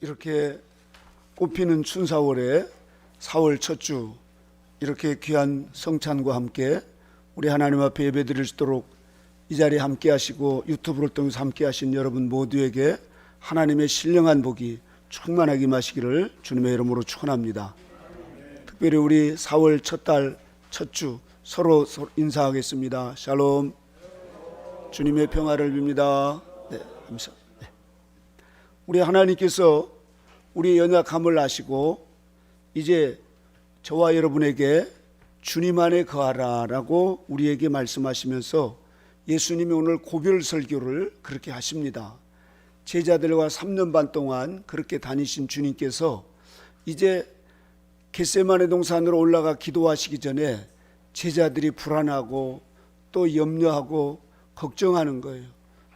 이렇게 꽃피는 춘4월에 4월 첫 주 이렇게 귀한 성찬과 함께 우리 하나님 앞에 예배드릴 수 있도록 이 자리에 함께 하시고 유튜브를 통해서 함께 하신 여러분 모두에게 하나님의 신령한 복이 충만하게 임하시기를 주님의 이름으로 축원합니다. 특별히 우리 4월 첫 달 첫 주 서로 인사하겠습니다. 샬롬. 주님의 평화를 빕니다. 네, 감사. 네. 우리 하나님께서 우리의 연약함을 아시고 이제 저와 여러분에게 주님 안에 거하라라고 우리에게 말씀하시면서 예수님이 오늘 고별 설교를 그렇게 하십니다. 제자들과 3년 반 동안 그렇게 다니신 주님께서 이제 겟세마네 동산으로 올라가 기도하시기 전에 제자들이 불안하고 또 염려하고 걱정하는 거예요.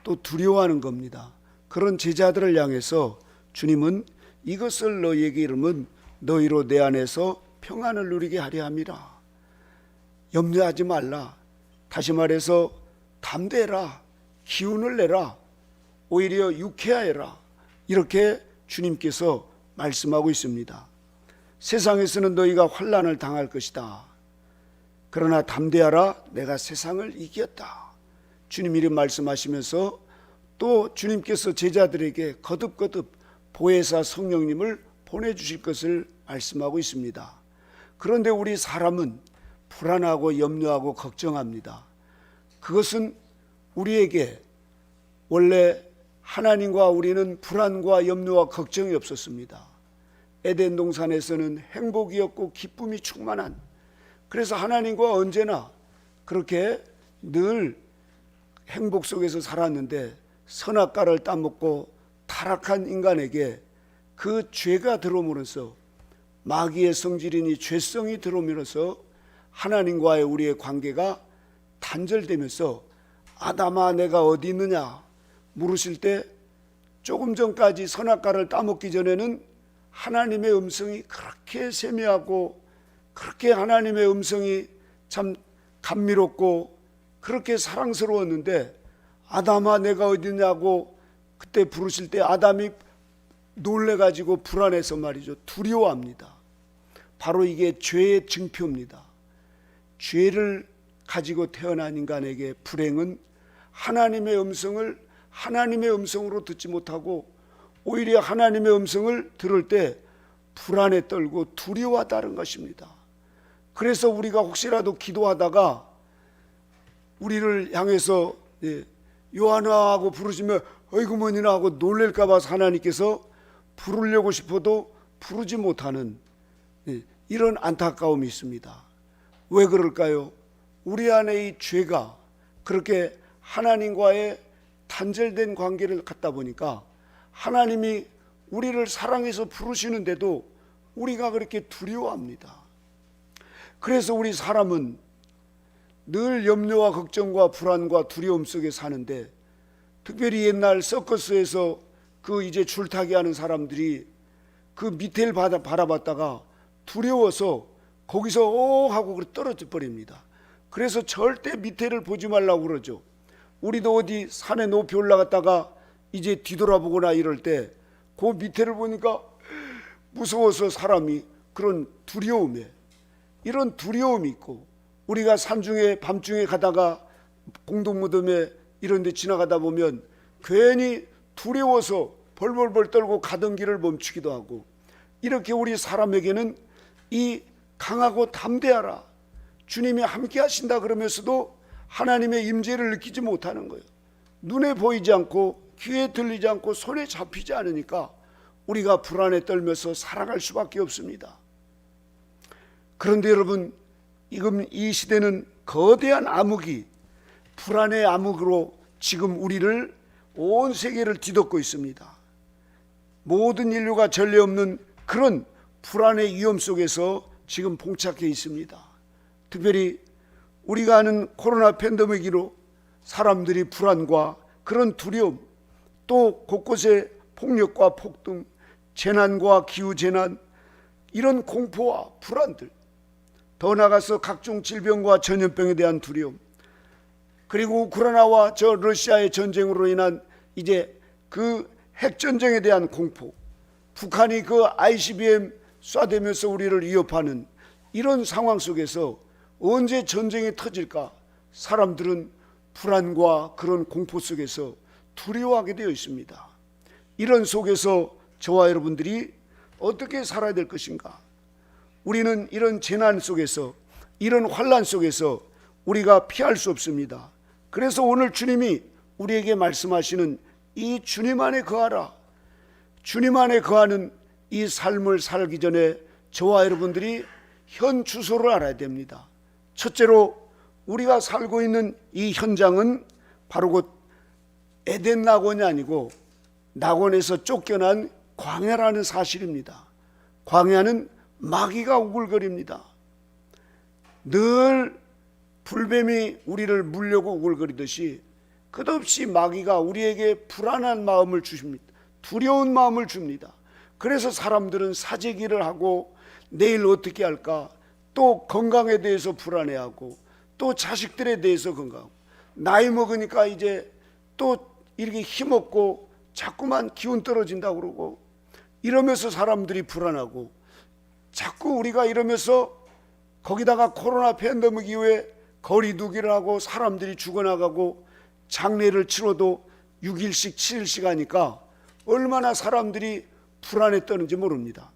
또 두려워하는 겁니다. 그런 제자들을 향해서 주님은 이것을 너희에게 이르면 너희로 내 안에서 평안을 누리게 하려 함이라. 염려하지 말라. 다시 말해서 담대해라. 기운을 내라. 오히려 유쾌하여라. 이렇게 주님께서 말씀하고 있습니다. 세상에서는 너희가 환난을 당할 것이다. 그러나 담대하라. 내가 세상을 이겼다. 주님 이름 말씀하시면서 또 주님께서 제자들에게 거듭거듭 보혜사 성령님을 보내주실 것을 말씀하고 있습니다. 그런데 우리 사람은 불안하고 염려하고 걱정합니다. 그것은 우리에게 원래 하나님과 우리는 불안과 염려와 걱정이 없었습니다. 에덴 동산에서는 행복이었고 기쁨이 충만한, 그래서 하나님과 언제나 그렇게 늘 행복 속에서 살았는데 선악과를 따먹고 타락한 인간에게 그 죄가 들어오면서 마귀의 성질이니 죄성이 들어오면서 하나님과의 우리의 관계가 단절되면서 아담아 내가 어디 있느냐 물으실 때 조금 전까지 선악과를 따먹기 전에는 하나님의 음성이 그렇게 세미하고 그렇게 하나님의 음성이 참 감미롭고 그렇게 사랑스러웠는데 아담아 내가 어디 있냐고 그때 부르실 때 아담이 놀래가지고 불안해서 말이죠. 두려워합니다. 바로 이게 죄의 증표입니다. 죄를 가지고 태어난 인간에게 불행은 하나님의 음성을 하나님의 음성으로 듣지 못하고 오히려 하나님의 음성을 들을 때 불안에 떨고 두려워하다는 것입니다. 그래서 우리가 혹시라도 기도하다가 우리를 향해서 요한아 하고 부르시면 어이구머니나 하고 놀랄까 봐 하나님께서 부르려고 싶어도 부르지 못하는 이런 안타까움이 있습니다. 왜 그럴까요? 우리 안에 이 죄가 그렇게 하나님과의 단절된 관계를 갖다 보니까 하나님이 우리를 사랑해서 부르시는데도 우리가 그렇게 두려워합니다. 그래서 우리 사람은 늘 염려와 걱정과 불안과 두려움 속에 사는데, 특별히 옛날 서커스에서 그 이제 줄타기 하는 사람들이 그 밑에를 바라봤다가 두려워서 거기서 오 하고 떨어져 버립니다. 그래서 절대 밑에를 보지 말라고 그러죠. 우리도 어디 산에 높이 올라갔다가 이제 뒤돌아보거나 이럴 때 그 밑에를 보니까 무서워서 사람이 그런 두려움에 이런 두려움이 있고, 우리가 산중에 밤중에 가다가 공동무덤에 이런 데 지나가다 보면 괜히 두려워서 벌벌벌 떨고 가던 길을 멈추기도 하고, 이렇게 우리 사람에게는 이 강하고 담대하라 주님이 함께 하신다 그러면서도 하나님의 임재를 느끼지 못하는 거예요. 눈에 보이지 않고 귀에 들리지 않고 손에 잡히지 않으니까 우리가 불안에 떨면서 살아갈 수밖에 없습니다. 그런데 여러분, 지금 이 시대는 거대한 암흑이 불안의 암흑으로 지금 우리를 온 세계를 뒤덮고 있습니다. 모든 인류가 전례 없는 그런 불안의 위험 속에서 지금 봉착해 있습니다. 특별히 우리가 아는 코로나 팬데믹으로 사람들이 불안과 그런 두려움, 또 곳곳에 폭력과 폭등, 재난과 기후재난, 이런 공포와 불안들, 더 나아가서 각종 질병과 전염병에 대한 두려움, 그리고 우크라이나와 러시아의 전쟁으로 인한 이제 그 핵전쟁에 대한 공포, 북한이 그 ICBM 쏴대면서 우리를 위협하는 이런 상황 속에서 언제 전쟁이 터질까 사람들은 불안과 그런 공포 속에서 두려워하게 되어 있습니다. 이런 속에서 저와 여러분들이 어떻게 살아야 될 것인가? 우리는 이런 재난 속에서, 이런 환난 속에서 우리가 피할 수 없습니다. 그래서 오늘 주님이 우리에게 말씀하시는 이 주님 안에 거하라, 주님 안에 거하는 이 삶을 살기 전에 저와 여러분들이 현 주소를 알아야 됩니다. 첫째로 우리가 살고 있는 이 현장은 바로 곧 에덴 낙원이 아니고 낙원에서 쫓겨난 광야라는 사실입니다. 광야는 마귀가 우글거립니다. 늘 불뱀이 우리를 물려고 우글거리듯이 끝없이 마귀가 우리에게 불안한 마음을 주십니다. 두려운 마음을 줍니다. 그래서 사람들은 사재기를 하고 내일 어떻게 할까, 또 건강에 대해서 불안해하고, 또 자식들에 대해서 건강하고, 나이 먹으니까 이제 또 이렇게 힘없고 자꾸만 기운 떨어진다고 그러고, 이러면서 사람들이 불안하고, 자꾸 우리가 이러면서 거기다가 코로나 팬데믹 이후에 거리두기를 하고 사람들이 죽어나가고 장례를 치러도 6일씩 7일씩 하니까 얼마나 사람들이 불안에 떠는지 모릅니다.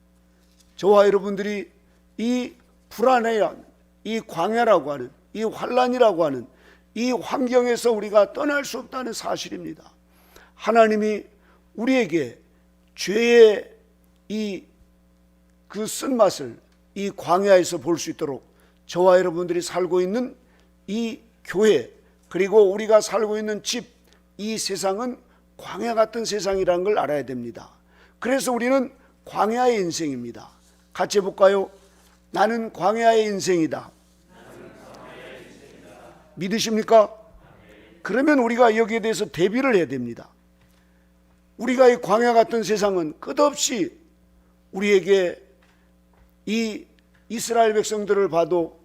저와 여러분들이 이 불안해야, 이 광야라고 하는, 이 환란이라고 하는 이 환경에서 우리가 떠날 수 없다는 사실입니다. 하나님이 우리에게 죄의 그 쓴맛을 이 광야에서 볼 수 있도록 저와 여러분들이 살고 있는 이 교회, 그리고 우리가 살고 있는 집, 이 세상은 광야 같은 세상이라는 걸 알아야 됩니다. 그래서 우리는 광야의 인생입니다. 같이 해볼까요? 나는 광야의 인생이다. 믿으십니까? 그러면 우리가 여기에 대해서 대비를 해야 됩니다. 우리가 이 광야 같은 세상은 끝없이 우리에게 이 이스라엘 백성들을 봐도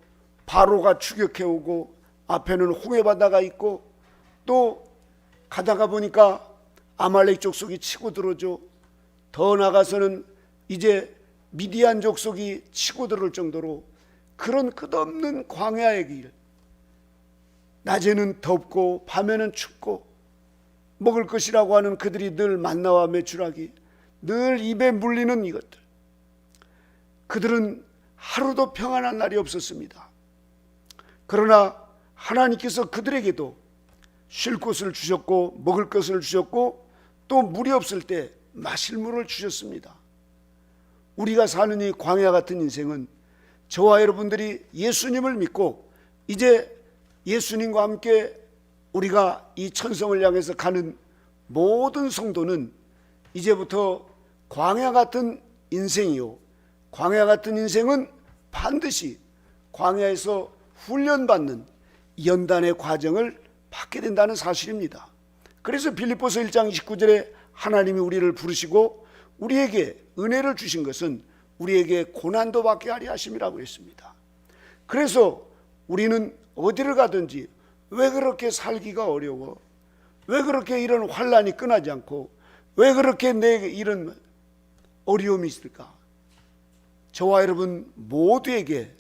바로가 추격해오고 앞에는 홍해바다가 있고 또 가다가 보니까 아말렉 족속이 치고 들어오죠. 더 나가서는 이제 미디안 족속이 치고 들어올 정도로 그런 끝없는 광야의 길, 낮에는 덥고 밤에는 춥고 먹을 것이라고 하는 그들이 늘 만나와 메추라기, 늘 입에 물리는 이것들, 그들은 하루도 평안한 날이 없었습니다. 그러나 하나님께서 그들에게도 쉴 곳을 주셨고 먹을 것을 주셨고 또 물이 없을 때 마실 물을 주셨습니다. 우리가 사는 이 광야 같은 인생은 저와 여러분들이 예수님을 믿고 이제 예수님과 함께 우리가 이 천성을 향해서 가는 모든 성도는 이제부터 광야 같은 인생이요, 광야 같은 인생은 반드시 광야에서 훈련받는 연단의 과정을 받게 된다는 사실입니다. 그래서 빌립보서 1장 29절에 하나님이 우리를 부르시고 우리에게 은혜를 주신 것은 우리에게 고난도 받게 하려 하심이라고 했습니다. 그래서 우리는 어디를 가든지 왜 그렇게 살기가 어려워? 왜 그렇게 이런 환란이 끝나지 않고 왜 그렇게 내 이런 어려움이 있을까? 저와 여러분 모두에게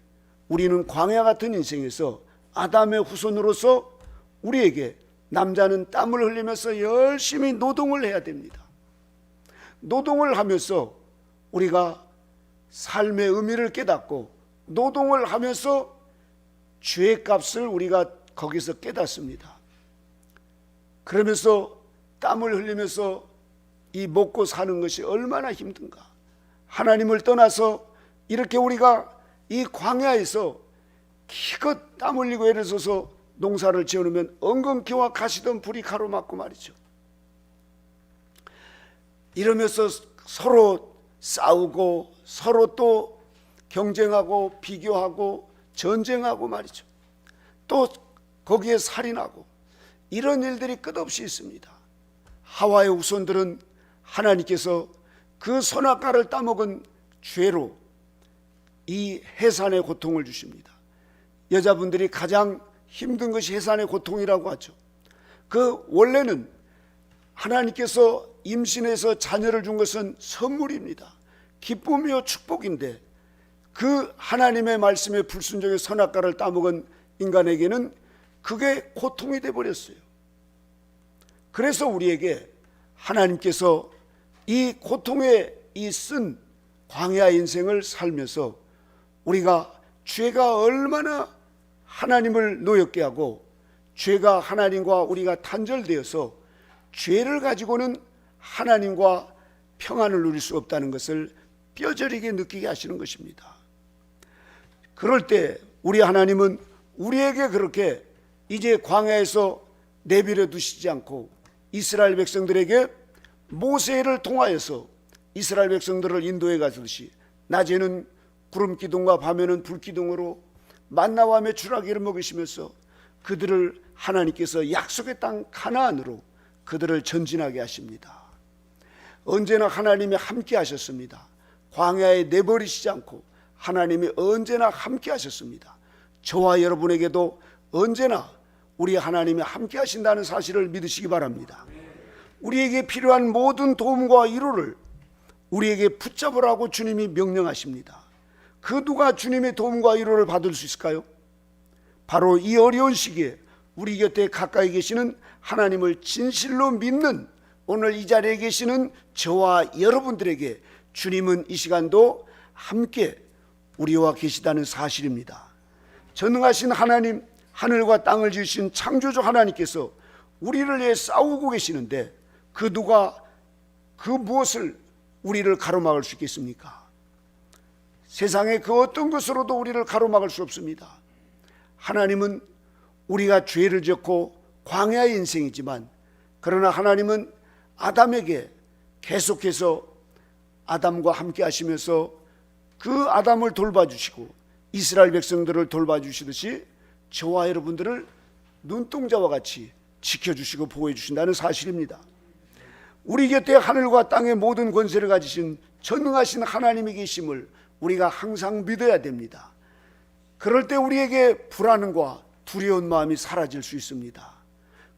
우리는 광야 같은 인생에서 아담의 후손으로서 우리에게 남자는 땀을 흘리면서 열심히 노동을 해야 됩니다. 노동을 하면서 우리가 삶의 의미를 깨닫고 노동을 하면서 죄의 값을 우리가 거기서 깨닫습니다. 그러면서 땀을 흘리면서 이 먹고 사는 것이 얼마나 힘든가. 하나님을 떠나서 이렇게 우리가 이 광야에서 기껏 땀 흘리고 애를 써서 농사를 지어놓으면 엉겅퀴와 가시던 불이 가로막고 말이죠. 이러면서 서로 싸우고 서로 또 경쟁하고 비교하고 전쟁하고 말이죠. 또 거기에 살인하고 이런 일들이 끝없이 있습니다. 하와의 후손들은 하나님께서 그 선악과를 따먹은 죄로 이 해산의 고통을 주십니다. 여자분들이 가장 힘든 것이 해산의 고통이라고 하죠. 그 원래는 하나님께서 임신해서 자녀를 준 것은 선물입니다. 기쁨이요 축복인데 그 하나님의 말씀에 불순종의 선악과를 따먹은 인간에게는 그게 고통이 되어버렸어요. 그래서 우리에게 하나님께서 이 고통에 이 쓴 광야 인생을 살면서 우리가 죄가 얼마나 하나님을 노엽게 하고 죄가 하나님과 우리가 단절되어서 죄를 가지고는 하나님과 평안을 누릴 수 없다는 것을 뼈저리게 느끼게 하시는 것입니다. 그럴 때 우리 하나님은 우리에게 그렇게 이제 광야에서 내버려 두시지 않고 이스라엘 백성들에게 모세를 통하여서 이스라엘 백성들을 인도해 가듯이 낮에는 구름 기둥과 밤에는 불 기둥으로 만나와 메추라기를 먹이시면서 그들을 하나님께서 약속의 땅 가나안으로 그들을 전진하게 하십니다. 언제나 하나님이 함께 하셨습니다. 광야에 내버리시지 않고 하나님이 언제나 함께 하셨습니다. 저와 여러분에게도 언제나 우리 하나님이 함께 하신다는 사실을 믿으시기 바랍니다. 우리에게 필요한 모든 도움과 위로를 우리에게 붙잡으라고 주님이 명령하십니다. 그 누가 주님의 도움과 위로를 받을 수 있을까요? 바로 이 어려운 시기에 우리 곁에 가까이 계시는 하나님을 진실로 믿는 오늘 이 자리에 계시는 저와 여러분들에게 주님은 이 시간도 함께 우리와 계시다는 사실입니다. 전능하신 하나님, 하늘과 땅을 지으신 창조주 하나님께서 우리를 위해 싸우고 계시는데 그 누가 그 무엇을 우리를 가로막을 수 있겠습니까? 세상의 그 어떤 것으로도 우리를 가로막을 수 없습니다. 하나님은 우리가 죄를 짓고 광야의 인생이지만 그러나 하나님은 아담에게 계속해서 아담과 함께 하시면서 그 아담을 돌봐주시고 이스라엘 백성들을 돌봐주시듯이 저와 여러분들을 눈동자와 같이 지켜주시고 보호해 주신다는 사실입니다. 우리 곁에 하늘과 땅의 모든 권세를 가지신 전능하신 하나님이 계심을 우리가 항상 믿어야 됩니다. 그럴 때 우리에게 불안과 두려운 마음이 사라질 수 있습니다.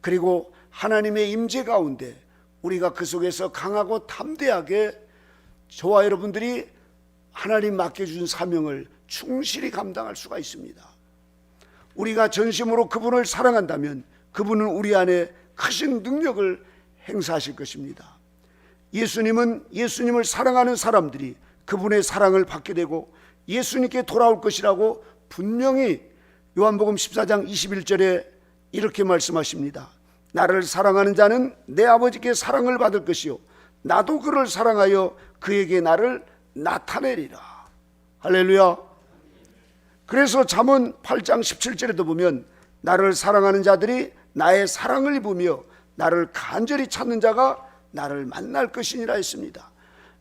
그리고 하나님의 임재 가운데 우리가 그 속에서 강하고 담대하게 저와 여러분들이 하나님 맡겨준 사명을 충실히 감당할 수가 있습니다. 우리가 전심으로 그분을 사랑한다면 그분은 우리 안에 크신 능력을 행사하실 것입니다. 예수님은 예수님을 사랑하는 사람들이 그분의 사랑을 받게 되고 예수님께 돌아올 것이라고 분명히 요한복음 14장 21절에 이렇게 말씀하십니다. 나를 사랑하는 자는 내 아버지께 사랑을 받을 것이요 나도 그를 사랑하여 그에게 나를 나타내리라. 할렐루야. 그래서 잠언 8장 17절에도 보면 나를 사랑하는 자들이 나의 사랑을 입으며 나를 간절히 찾는 자가 나를 만날 것이니라 했습니다.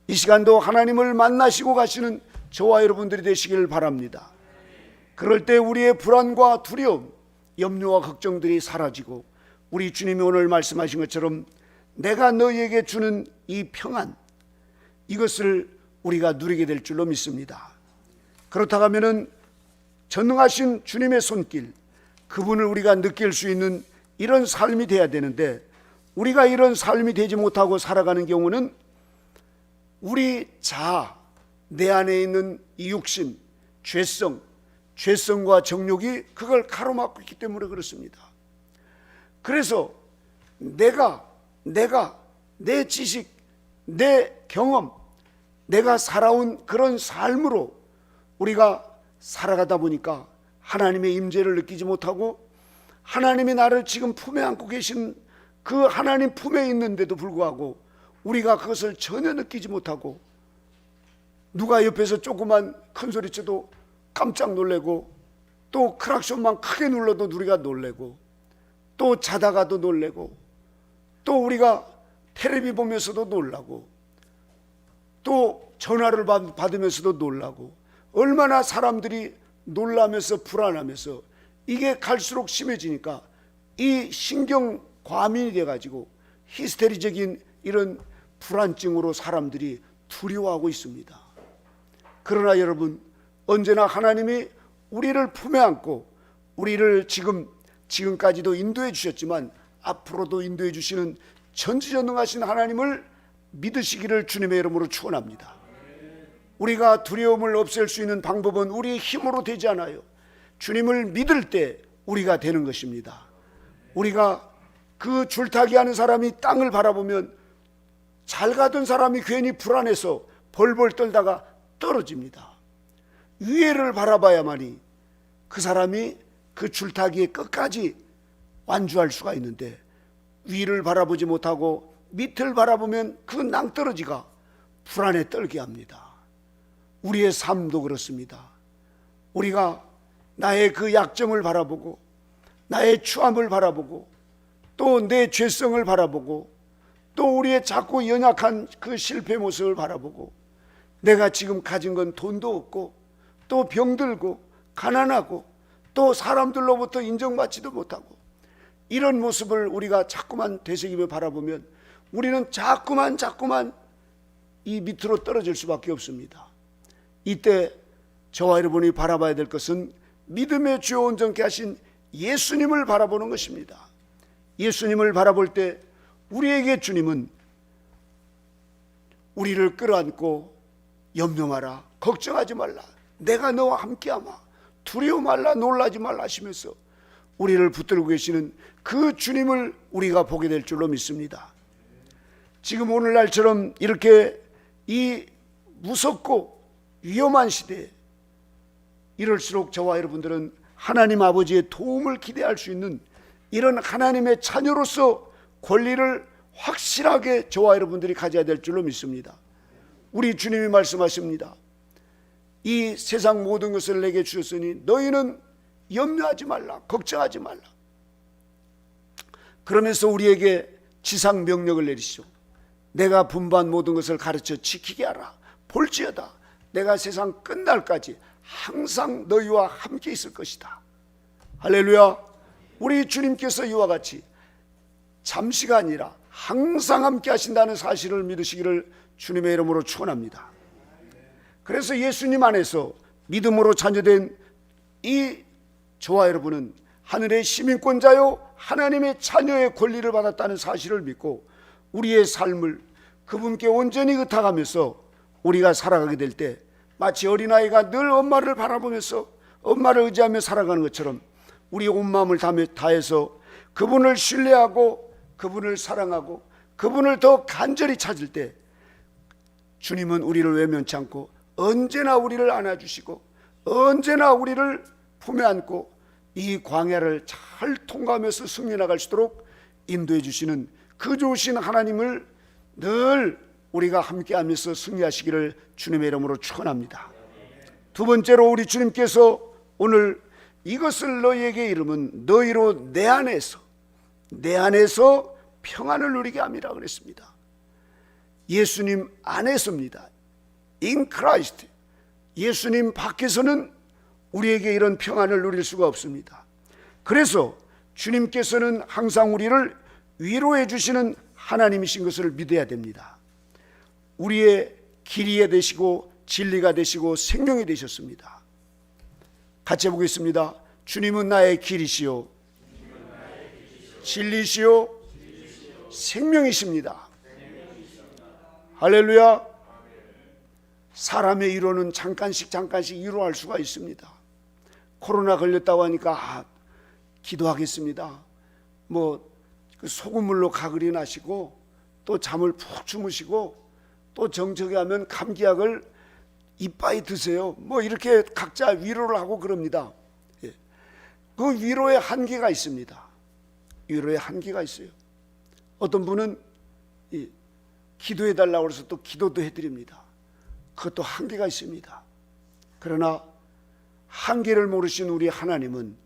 이 시간도 하나님을 만나시고 가시는 저와 여러분들이 되시길 바랍니다. 그럴 때 우리의 불안과 두려움, 염려와 걱정들이 사라지고 우리 주님이 오늘 말씀하신 것처럼 내가 너희에게 주는 이 평안, 이것을 우리가 누리게 될 줄로 믿습니다. 그렇다고 하면은 전능하신 주님의 손길, 그분을 우리가 느낄 수 있는 이런 삶이 돼야 되는데 우리가 이런 삶이 되지 못하고 살아가는 경우는 우리 자아, 내 안에 있는 이 육신, 죄성과 정욕이 그걸 가로막고 있기 때문에 그렇습니다. 그래서 내가 내 지식, 내 경험, 내가 살아온 그런 삶으로 우리가 살아가다 보니까 하나님의 임재를 느끼지 못하고 하나님이 나를 지금 품에 안고 계신 그 하나님 품에 있는데도 불구하고 우리가 그것을 전혀 느끼지 못하고 누가 옆에서 조그만 큰 소리 쳐도 깜짝 놀래고 또 크락션만 크게 눌러도 우리가 놀래고 또 자다가도 놀래고 또 우리가 텔레비 보면서도 놀라고 또 전화를 받으면서도 놀라고 얼마나 사람들이 놀라면서 불안하면서 이게 갈수록 심해지니까 이 신경 과민이 돼가지고 히스테리적인 이런 불안증으로 사람들이 두려워하고 있습니다. 그러나 여러분, 언제나 하나님이 우리를 품에 안고 우리를 지금까지도 인도해 주셨지만 앞으로도 인도해 주시는 전지전능하신 하나님을 믿으시기를 주님의 이름으로 축원합니다. 우리가 두려움을 없앨 수 있는 방법은 우리의 힘으로 되지 않아요. 주님을 믿을 때 우리가 되는 것입니다. 우리가 그 줄타기 하는 사람이 땅을 바라보면 잘 가던 사람이 괜히 불안해서 벌벌 떨다가 떨어집니다. 위에를 바라봐야만이 그 사람이 그 줄타기의 끝까지 완주할 수가 있는데, 위를 바라보지 못하고 밑을 바라보면 그 낭떠러지가 불안에 떨게 합니다. 우리의 삶도 그렇습니다. 우리가 나의 그 약점을 바라보고 나의 추함을 바라보고 또 내 죄성을 바라보고 또 우리의 작고 연약한 그 실패 모습을 바라보고, 내가 지금 가진 건 돈도 없고 또 병들고 가난하고 또 사람들로부터 인정받지도 못하고, 이런 모습을 우리가 자꾸만 되새기며 바라보면 우리는 자꾸만 이 밑으로 떨어질 수밖에 없습니다. 이때 저와 여러분이 바라봐야 될 것은 믿음의 주요 온전케 하신 예수님을 바라보는 것입니다. 예수님을 바라볼 때 우리에게 주님은 우리를 끌어안고 염려 마라, 걱정하지 말라, 내가 너와 함께하마, 두려워 말라, 놀라지 말라 하시면서 우리를 붙들고 계시는 그 주님을 우리가 보게 될 줄로 믿습니다. 지금 오늘날처럼 이렇게 이 무섭고 위험한 시대에 이럴수록 저와 여러분들은 하나님 아버지의 도움을 기대할 수 있는 이런 하나님의 자녀로서 권리를 확실하게 저와 여러분들이 가져야 될 줄로 믿습니다. 우리 주님이 말씀하십니다. 이 세상 모든 것을 내게 주셨으니 너희는 염려하지 말라, 걱정하지 말라. 그러면서 우리에게 지상 명령을 내리시오. 내가 분부한 모든 것을 가르쳐 지키게 하라. 볼지어다 내가 세상 끝날까지 항상 너희와 함께 있을 것이다. 할렐루야. 우리 주님께서 이와 같이 잠시가 아니라 항상 함께 하신다는 사실을 믿으시기를 주님의 이름으로 축원합니다. 그래서 예수님 안에서 믿음으로 자녀된 이 저와 여러분은 하늘의 시민권자요 하나님의 자녀의 권리를 받았다는 사실을 믿고 우리의 삶을 그분께 온전히 의탁하면서 우리가 살아가게 될 때 마치 어린아이가 늘 엄마를 바라보면서 엄마를 의지하며 살아가는 것처럼 우리 온 마음을 다해서 그분을 신뢰하고 그분을 사랑하고 그분을 더 간절히 찾을 때 주님은 우리를 외면치 않고 언제나 우리를 안아주시고 언제나 우리를 품에 안고 이 광야를 잘 통과하면서 승리 나갈 수 있도록 인도해 주시는 그 좋으신 하나님을 늘 우리가 함께하면서 승리하시기를 주님의 이름으로 축원합니다. 두 번째로 우리 주님께서 오늘 이것을 너희에게 이름은 너희로 내 안에서 평안을 누리게 함이라 그랬습니다. 예수님 안에서입니다. In Christ. 예수님 밖에서는 우리에게 이런 평안을 누릴 수가 없습니다. 그래서 주님께서는 항상 우리를 위로해 주시는 하나님이신 것을 믿어야 됩니다. 우리의 길이 되시고 진리가 되시고 생명이 되셨습니다. 같이 해보겠습니다. 주님은 나의 길이시요 진리시요 생명이십니다. 할렐루야. 사람의 위로는 잠깐씩 위로할 수가 있습니다. 코로나 걸렸다고 하니까 기도하겠습니다. 그 소금물로 가글이 나시고 또 잠을 푹 주무시고 또 정적이 하면 감기약을 이빠이 드세요. 이렇게 각자 위로를 하고 그럽니다. 그 위로의 한계가 있습니다. 위로의 한계가 있어요. 어떤 분은 기도해 달라고 해서 또 기도도 해드립니다. 그것도 한계가 있습니다. 그러나 한계를 모르신 우리 하나님은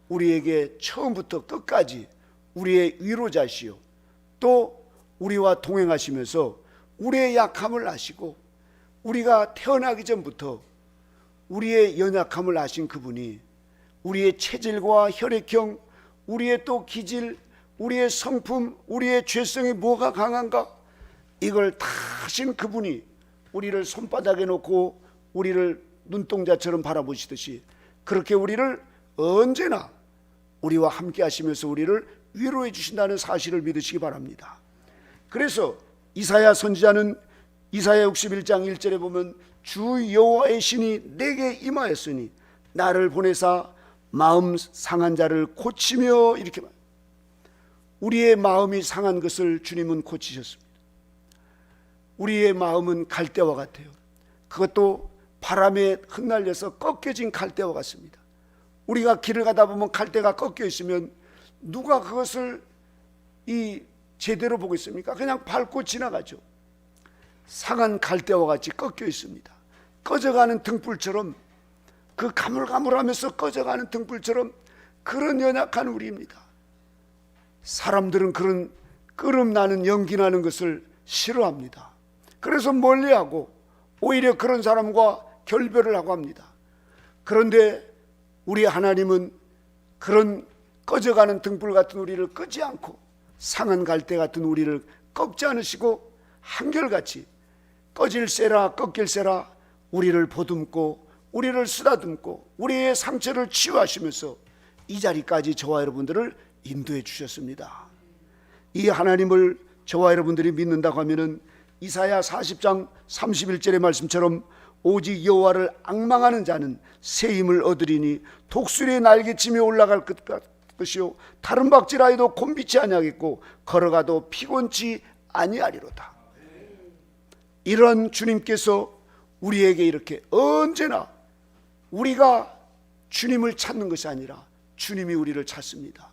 우리에게 처음부터 끝까지 우리의 위로자시요 또 우리와 동행하시면서 우리의 약함을 아시고 우리가 태어나기 전부터 우리의 연약함을 아신 그분이 우리의 체질과 혈액형, 우리의 또 기질, 우리의 성품, 우리의 죄성이 뭐가 강한가 이걸 다 아신 그분이 우리를 손바닥에 놓고 우리를 눈동자처럼 바라보시듯이 그렇게 우리를 언제나 우리와 함께 하시면서 우리를 위로해 주신다는 사실을 믿으시기 바랍니다. 그래서 이사야 선지자는 이사야 61장 1절에 보면 주 여호와의 신이 내게 임하였으니 나를 보내사 마음 상한 자를 고치며, 이렇게 말합니다. 우리의 마음이 상한 것을 주님은 고치셨습니다. 우리의 마음은 갈대와 같아요. 그것도 바람에 흩날려서 꺾여진 갈대와 같습니다. 우리가 길을 가다 보면 갈대가 꺾여 있으면 누가 그것을 제대로 보겠습니까? 그냥 밟고 지나가죠. 상한 갈대와 같이 꺾여 있습니다. 꺼져가는 등불처럼, 그 가물가물하면서 꺼져가는 등불처럼 그런 연약한 우리입니다. 사람들은 그런 끓음나는 연기나는 것을 싫어합니다. 그래서 멀리하고 오히려 그런 사람과 결별을 하고 합니다. 그런데 우리 하나님은 그런 꺼져가는 등불 같은 우리를 끄지 않고 상한 갈대 같은 우리를 꺾지 않으시고 한결같이 꺼질세라 꺾일세라 우리를 보듬고 우리를 쓰다듬고 우리의 상처를 치유하시면서 이 자리까지 저와 여러분들을 인도해 주셨습니다. 이 하나님을 저와 여러분들이 믿는다고 하면은 이사야 40장 31절의 말씀처럼 오직 여호와를 앙망하는 자는 새 힘을 얻으리니 독수리의 날개치며 올라갈 것이요 다른 박질하여도 곤비치 아니하겠고 걸어가도 피곤치 아니하리로다. 이런 주님께서 우리에게 이렇게 언제나 우리가 주님을 찾는 것이 아니라 주님이 우리를 찾습니다.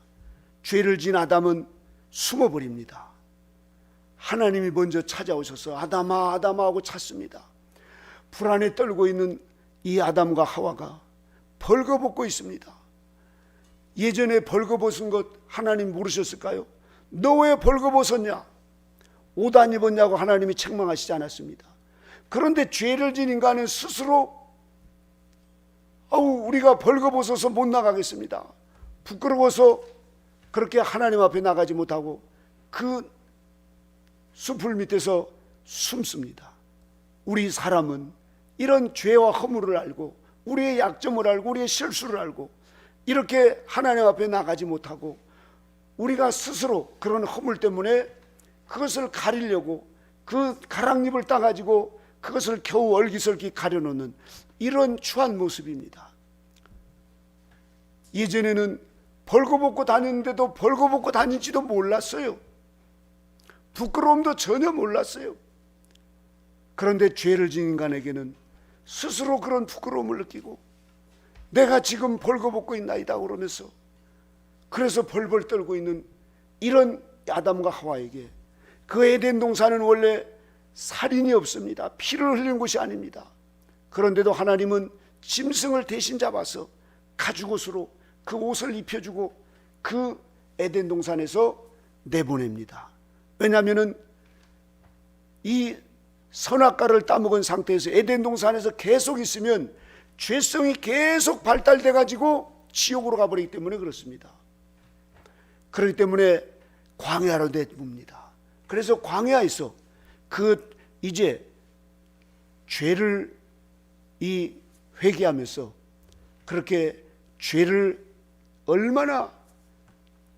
죄를 지은 아담은 숨어버립니다. 하나님이 먼저 찾아오셔서 아담아 아담아 하고 찾습니다. 불안에 떨고 있는 이 아담과 하와가 벌거벗고 있습니다. 예전에 벌거벗은 것 하나님 모르셨을까요? 너 왜 벌거벗었냐? 옷 안 입었냐고 하나님이 책망하시지 않았습니다. 그런데 죄를 지은 인간은 스스로 우리가 벌거벗어서 못 나가겠습니다. 부끄러워서 그렇게 하나님 앞에 나가지 못하고 그 숲을 밑에서 숨습니다. 우리 사람은 이런 죄와 허물을 알고 우리의 약점을 알고 우리의 실수를 알고 이렇게 하나님 앞에 나가지 못하고 우리가 스스로 그런 허물 때문에 그것을 가리려고 그 가랑잎을 따가지고 그것을 겨우 얼기설기 가려놓는 이런 추한 모습입니다. 예전에는 벌거벗고 다녔는데도 벌거벗고 다닌지도 몰랐어요. 부끄러움도 전혀 몰랐어요. 그런데 죄를 지은 인간에게는 스스로 그런 부끄러움을 느끼고 내가 지금 벌거벗고 있나이다 그러면서 그래서 벌벌 떨고 있는 이런 아담과 하와에게 그 에덴 동산은 원래 살인이 없습니다. 피를 흘린 곳이 아닙니다. 그런데도 하나님은 짐승을 대신 잡아서 가죽옷으로 그 옷을 입혀주고 그 에덴 동산에서 내보냅니다. 왜냐하면 이 선악과를 따먹은 상태에서 에덴 동산에서 계속 있으면 죄성이 계속 발달돼 가지고 지옥으로 가버리기 때문에 그렇습니다. 그렇기 때문에 광야로 내봅니다. 그래서 광야에서 이제 죄를 회개하면서 그렇게 죄를 얼마나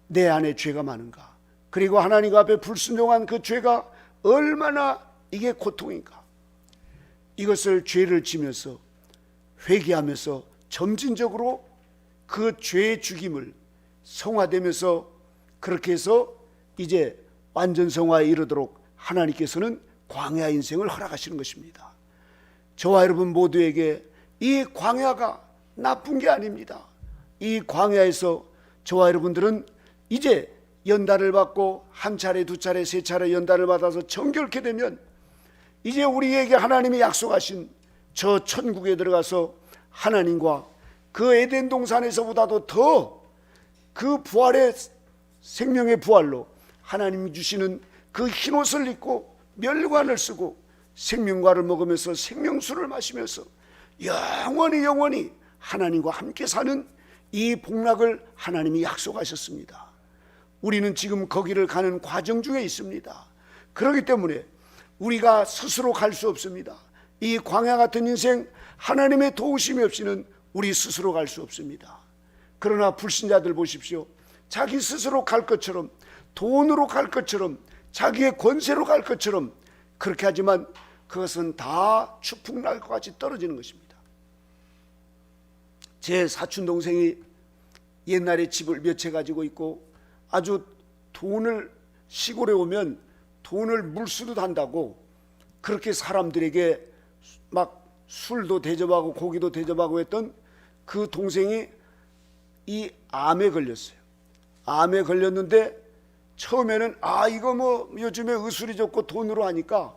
내 안에 죄가 많은가, 그리고 하나님 앞에 불순종한 그 죄가 얼마나 이게 고통인가, 이것을 죄를 지면서 회개하면서 점진적으로 그 죄의 죽임을 성화되면서 그렇게 해서 이제 완전 성화에 이르도록 하나님께서는 광야 인생을 허락하시는 것입니다. 저와 여러분 모두에게 이 광야가 나쁜 게 아닙니다. 이 광야에서 저와 여러분들은 이제 연단을 받고 한 차례 두 차례 세 차례 연단을 받아서 정결케 되면 이제 우리에게 하나님이 약속하신 저 천국에 들어가서 하나님과 그 에덴 동산에서보다도 더 그 부활의 생명의 부활로 하나님이 주시는 그 흰옷을 입고 멸관을 쓰고 생명과를 먹으면서 생명수를 마시면서 영원히 하나님과 함께 사는 이 복락을 하나님이 약속하셨습니다. 우리는 지금 거기를 가는 과정 중에 있습니다. 그렇기 때문에 우리가 스스로 갈 수 없습니다. 이 광야 같은 인생 하나님의 도우심이 없이는 우리 스스로 갈 수 없습니다. 그러나 불신자들 보십시오. 자기 스스로 갈 것처럼, 돈으로 갈 것처럼, 자기의 권세로 갈 것처럼 그렇게 하지만 그것은 다 추풍낙엽과 같이 떨어지는 것입니다. 제 사촌 동생이 옛날에 집을 몇 채 가지고 있고 아주 돈을, 시골에 오면 돈을 물수도 한다고 그렇게 사람들에게 막 술도 대접하고 고기도 대접하고 했던 그 동생이 이 암에 걸렸어요. 암에 걸렸는데 처음에는 이거 뭐 요즘에 의술이 좋고 돈으로 하니까,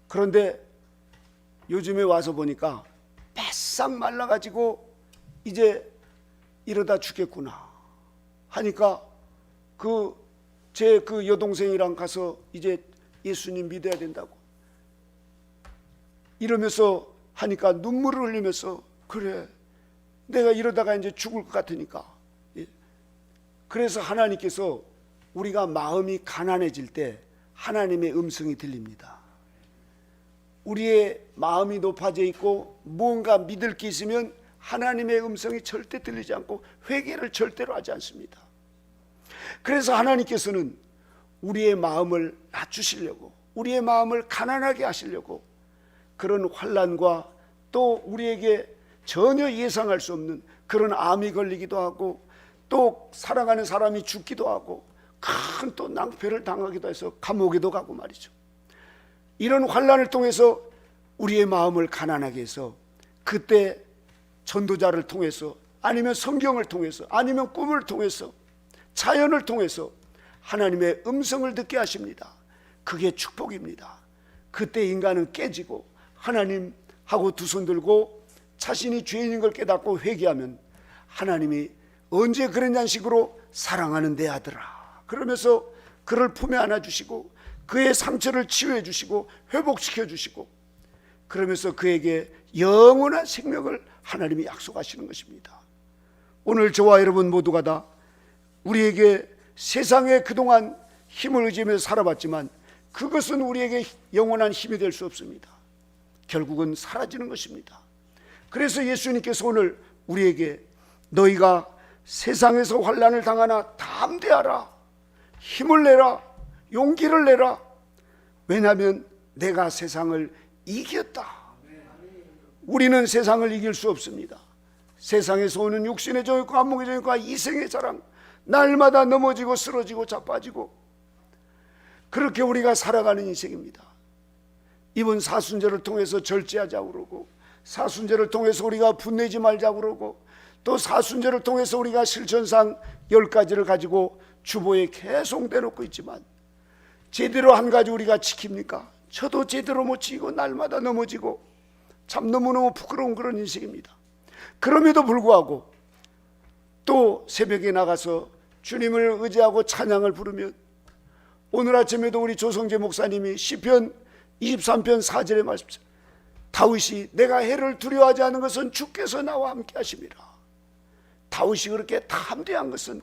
그런데 요즘에 와서 보니까 바싹 말라가지고 이제 이러다 죽겠구나 하니까 제 여동생이랑 가서 이제 예수님 믿어야 된다고 이러면서 하니까 눈물을 흘리면서, 그래 내가 이러다가 이제 죽을 것 같으니까. 그래서 하나님께서 우리가 마음이 가난해질 때 하나님의 음성이 들립니다. 우리의 마음이 높아져 있고 무언가 믿을 게 있으면 하나님의 음성이 절대 들리지 않고 회개를 절대로 하지 않습니다. 그래서 하나님께서는 우리의 마음을 낮추시려고, 우리의 마음을 가난하게 하시려고 그런 환난과 또 우리에게 전혀 예상할 수 없는 그런 암이 걸리기도 하고 또 사랑하는 사람이 죽기도 하고 큰 또 낭패를 당하기도 해서 감옥에도 가고 말이죠. 이런 환난을 통해서 우리의 마음을 가난하게 해서 그때 전도자를 통해서 아니면 성경을 통해서 아니면 꿈을 통해서 자연을 통해서 하나님의 음성을 듣게 하십니다. 그게 축복입니다. 그때 인간은 깨지고 하나님하고 두 손 들고 자신이 죄인인 걸 깨닫고 회개하면 하나님이 언제 그랬냐는 식으로 사랑하는 내 아들아 그러면서 그를 품에 안아주시고 그의 상처를 치유해 주시고 회복시켜 주시고 그러면서 그에게 영원한 생명을 하나님이 약속하시는 것입니다. 오늘 저와 여러분 모두가 다 우리에게 세상에 그동안 힘을 의지하면서 살아봤지만 그것은 우리에게 영원한 힘이 될 수 없습니다. 결국은 사라지는 것입니다. 그래서 예수님께서 오늘 우리에게 너희가 세상에서 환난을 당하나 담대하라, 힘을 내라, 용기를 내라. 왜냐하면 내가 세상을 이겼다. 우리는 세상을 이길 수 없습니다. 세상에서 오는 육신의 정욕과 안목의 정욕과 이생의 자랑, 날마다 넘어지고 쓰러지고 자빠지고 그렇게 우리가 살아가는 인생입니다. 이번 사순절을 통해서 절제하자고 그러고 사순절을 통해서 우리가 분내지 말자고 그러고 또 사순절을 통해서 우리가 실천상 10가지를 가지고 주보에 계속 내놓고 있지만 제대로 한 가지 우리가 지킵니까? 저도 제대로 못 지키고 날마다 넘어지고 참 너무너무 부끄러운 그런 인생입니다. 그럼에도 불구하고 또 새벽에 나가서 주님을 의지하고 찬양을 부르면 오늘 아침에도 우리 조성재 목사님이 시편 23편 4절의 말씀, 다윗이 내가 해를 두려워하지 않은 것은 주께서 나와 함께 하심이라. 다윗이 그렇게 담대한 것은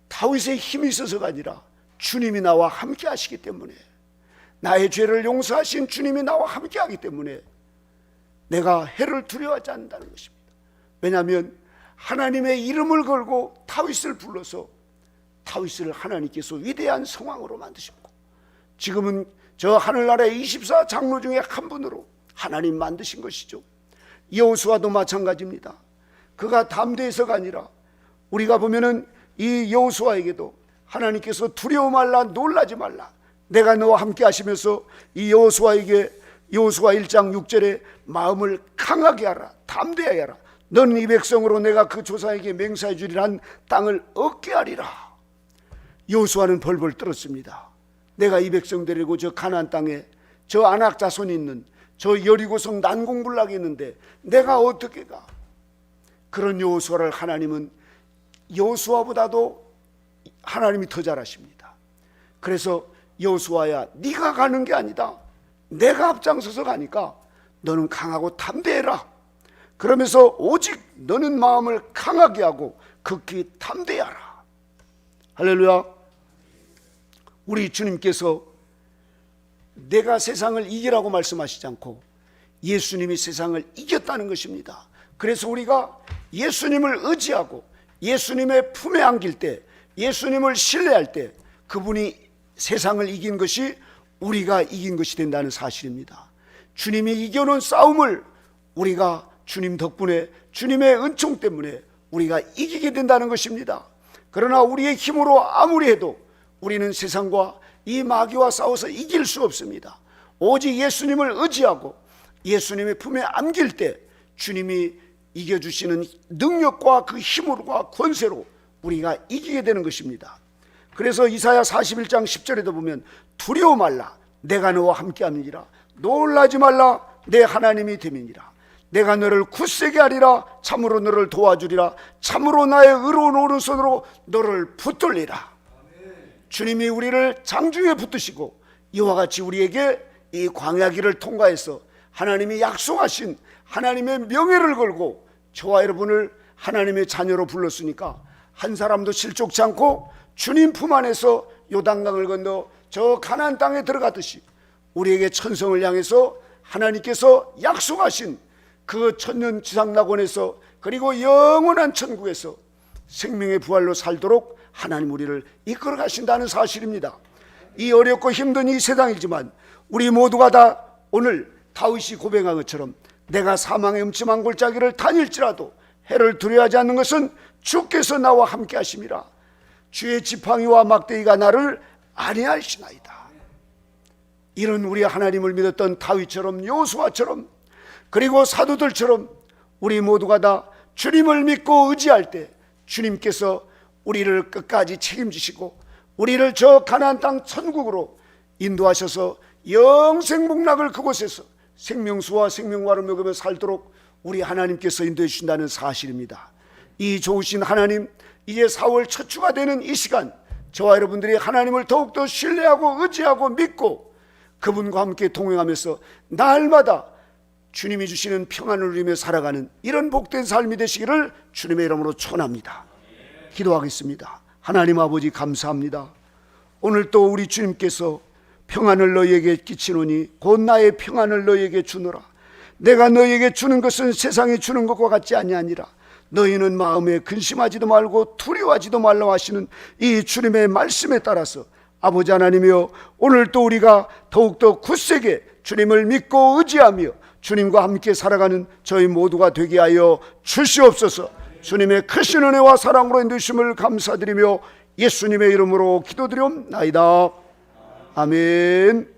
다윗의 힘이 있어서가 아니라 주님이 나와 함께 하시기 때문에, 나의 죄를 용서하신 주님이 나와 함께 하기 때문에 내가 해를 두려워하지 않는다는 것입니다. 왜냐하면 하나님의 이름을 걸고 다윗을 불러서 다윗을 하나님께서 위대한 성왕으로 만드셨고 지금은 저 하늘나라의 24 장로 중에 한 분으로 하나님 만드신 것이죠. 여호수아도 마찬가지입니다. 그가 담대해서가 아니라 우리가 보면은 이 여호수아에게도 하나님께서 두려워 말라, 놀라지 말라, 내가 너와 함께 하시면서 이 여호수아에게 여호수아 1장 6절에 마음을 강하게 하라, 담대하게 하라, 너는 이 백성으로 내가 그 조상에게 맹세해 주리란 땅을 얻게 하리라. 여호수아는 벌벌 떨었습니다. 내가 이 백성 데리고 저 가나안 땅에 저 아낙 자손이 있는 저 여리고성 난공불락이 있는데 내가 어떻게 가? 그런 여호수아를 하나님은 여호수아보다도 하나님이 더 잘하십니다. 그래서 여호수아야, 네가 가는 게 아니다, 내가 앞장서서 가니까 너는 강하고 담대해라. 그러면서 오직 너는 마음을 강하게 하고 극히 담대하라. 할렐루야. 우리 주님께서 내가 세상을 이기라고 말씀하시지 않고 예수님이 세상을 이겼다는 것입니다. 그래서 우리가 예수님을 의지하고 예수님의 품에 안길 때, 예수님을 신뢰할 때 그분이 세상을 이긴 것이 우리가 이긴 것이 된다는 사실입니다. 주님이 이겨놓은 싸움을 우리가 주님 덕분에, 주님의 은총 때문에 우리가 이기게 된다는 것입니다. 그러나 우리의 힘으로 아무리 해도 우리는 세상과 이 마귀와 싸워서 이길 수 없습니다. 오직 예수님을 의지하고 예수님의 품에 안길 때 주님이 이겨주시는 능력과 그 힘으로와 권세로 우리가 이기게 되는 것입니다. 그래서 이사야 41장 10절에도 보면 두려워 말라 내가 너와 함께함이니라, 놀라지 말라 내 하나님이 됨이니라, 내가 너를 굳세게 하리라, 참으로 너를 도와주리라, 참으로 나의 의로운 오른손으로 너를 붙들리라. 주님이 우리를 장중에 붙드시고 이와 같이 우리에게 이 광야 길을 통과해서 하나님이 약속하신 하나님의 명예를 걸고 저와 여러분을 하나님의 자녀로 불렀으니까 한 사람도 실족치 않고 주님 품 안에서 요단강을 건너 저 가나안 땅에 들어가듯이 우리에게 천성을 향해서 하나님께서 약속하신 그 천년 지상낙원에서 그리고 영원한 천국에서 생명의 부활로 살도록 하나님 우리를 이끌어 가신다는 사실입니다. 이 어렵고 힘든 이 세상이지만 우리 모두가 다 오늘 다윗이 고백한 것처럼 내가 사망의 음침한 골짜기를 다닐지라도 해를 두려워하지 않는 것은 주께서 나와 함께 하심이라. 주의 지팡이와 막대기가 나를 안위하시나이다. 이런 우리 하나님을 믿었던 다윗처럼, 여호수아처럼, 그리고 사도들처럼 우리 모두가 다 주님을 믿고 의지할 때 주님께서 우리를 끝까지 책임지시고 우리를 저 가나안 땅 천국으로 인도하셔서 영생 복락을 그곳에서 생명수와 생명과를 먹으며 살도록 우리 하나님께서 인도해 주신다는 사실입니다. 이 좋으신 하나님, 이제 4월 첫 주가 되는 이 시간 저와 여러분들이 하나님을 더욱더 신뢰하고 의지하고 믿고 그분과 함께 동행하면서 날마다 주님이 주시는 평안을 누리며 살아가는 이런 복된 삶이 되시기를 주님의 이름으로 축원합니다. 기도하겠습니다. 하나님 아버지 감사합니다. 오늘 또 우리 주님께서 평안을 너희에게 끼치노니 곧 나의 평안을 너희에게 주노라. 내가 너희에게 주는 것은 세상이 주는 것과 같지 아니하니라. 너희는 마음에 근심하지도 말고 두려워하지도 말라 하시는 이 주님의 말씀에 따라서 아버지 하나님이여, 오늘 또 우리가 더욱더 굳세게 주님을 믿고 의지하며 주님과 함께 살아가는 저희 모두가 되게 하여 주시옵소서. 주님의 크신 은혜와 사랑으로 인도하심을 감사드리며 예수님의 이름으로 기도드리옵나이다. 아멘.